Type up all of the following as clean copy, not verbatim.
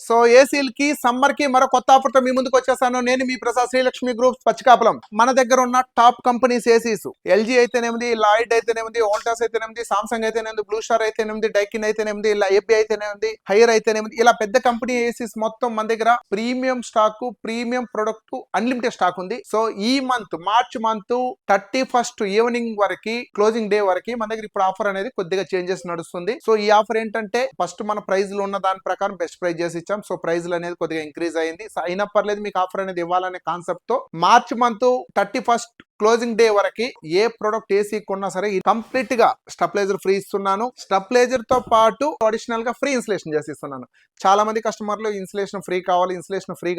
So ఏసీలకి summer కి మరో కొత్త ఆఫర్ తో మీ ముందుకు వచ్చేసాను. నేను మీ ప్రసాద్ శ్రీలక్ష్మి గ్రూప్ పచ్చికాపులం. మన దగ్గర ఉన్న టాప్ కంపెనీస్ ఏసీస్ ఎల్జీ అయితేనేమిది, లాయిడ్ అయితేనేమిది, వోల్టాస్ అయితేనేమిది, సామ్సంగ్ అయితేనేమిది, బ్లూ స్టార్ అయితేనేమిది, డైకిన్ అయితేనేమిది, ఇలా ఏపీ అయితేనేమిది, హైర్ అయితేనేమిది, ఇలా పెద్ద కంపెనీ ఏసీస్ మొత్తం మన దగ్గర premium stock, premium product, unlimited stock ఉంది. సో ఈ month March month 31st evening వరకు, క్లోజింగ్ డే వరకు మన దగ్గర ఇప్పుడు ఆఫర్ అనేది కొద్దిగా చేంజెస్ నడుస్తుంది. సో ఈ ఆఫర్ ఏంటంటే ఫస్ట్ మన ప్రైస్ లో ఉన్న దాని ప్రకారం బెస్ట్ ప్రైస్ చేసి ఇచ్చాం. సో ప్రైస్ అనేది కొద్దిగా ఇంక్రీజ్ అయింది. అయినా పర్లేదు మీకు ఆఫర్ అనేది ఇవ్వాలనే కాన్సెప్ట్ తో March month 31st closing day వరకు ఏ ప్రొడక్ట్ ఏసీ కొన్నా సరే కంప్లీట్ గా స్టెబిలైజర్ ఫ్రీ ఇస్తున్నాను. స్టెబిలైజర్ తో పాటు అడిషనల్ గా ఫ్రీ ఇన్స్టలేషన్ చేసి ఇస్తున్నాను. చాలా మంది కస్టమర్లు ఇన్స్టలేషన్ ఫ్రీ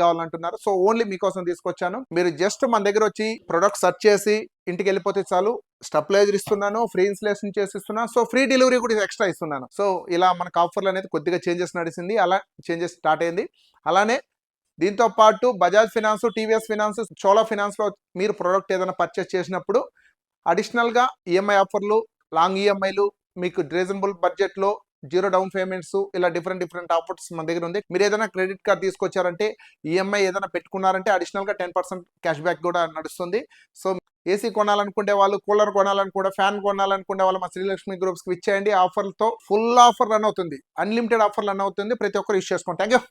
కావాలంటున్నారు. సో ఓన్లీ మీకోసం తీసుకొచ్చాను. మీరు జస్ట్ మన దగ్గర వచ్చి ప్రొడక్ట్ సెర్చ్ చేసి ఇంటికి వెళ్ళిపోతే చాలు. స్టెబిలైజర్ ఇస్తున్నాను, ఫ్రీ ఇన్స్టలేషన్ చేసి ఇస్తున్నాను. సో ఫ్రీ డెలివరీ కూడా ఎక్స్ట్రా ఇస్తున్నాను. సో ఇలా మనకు ఆఫర్లు అనేది కొద్దిగా చేంజెస్ నడిచింది. అలా చేంజెస్ స్టార్ట్ అయింది. అలానే దీంతో పాటు Bajaj finance, TVS finance, Chola finance లో మీరు ప్రోడక్ట్ ఏదైనా పర్చేస్ చేసినప్పుడు అడిషనల్ గా ఈఎంఐ ఆఫర్లు, లాంగ్ ఈఎంఐలు, మీకు రీజనబుల్ బడ్జెట్ లో జీరో డౌన్ పేమెంట్స్, ఇలా డిఫరెంట్ ఆఫర్స్ మన దగ్గర ఉంది. మీరు ఏదైనా క్రెడిట్ కార్డ్ తీసుకొచ్చారంటే, ఈఎంఐ ఏదైనా పెట్టుకున్నారంటే అడిషనల్ గా 10% క్యాష్ బ్యాక్ కూడా నడుస్తుంది. సో ఏసీ కొనాలనుకుంటే వాళ్ళు, కూలర్ కొనాలనుకుంటే, ఫ్యాన్ కొనాలనుకుంటే వాళ్ళు మా శ్రీలక్ష్మి గ్రూప్స్ కి ఇచ్చేయండి. ఆఫర్లతో ఫుల్ ఆఫర్ రన్ అవుతుంది, అన్లిమిటెడ్ ఆఫర్ రన్ అవుతుంది. ప్రతి ఒక్కరు యూస్ చేసుకోండి. Thank you.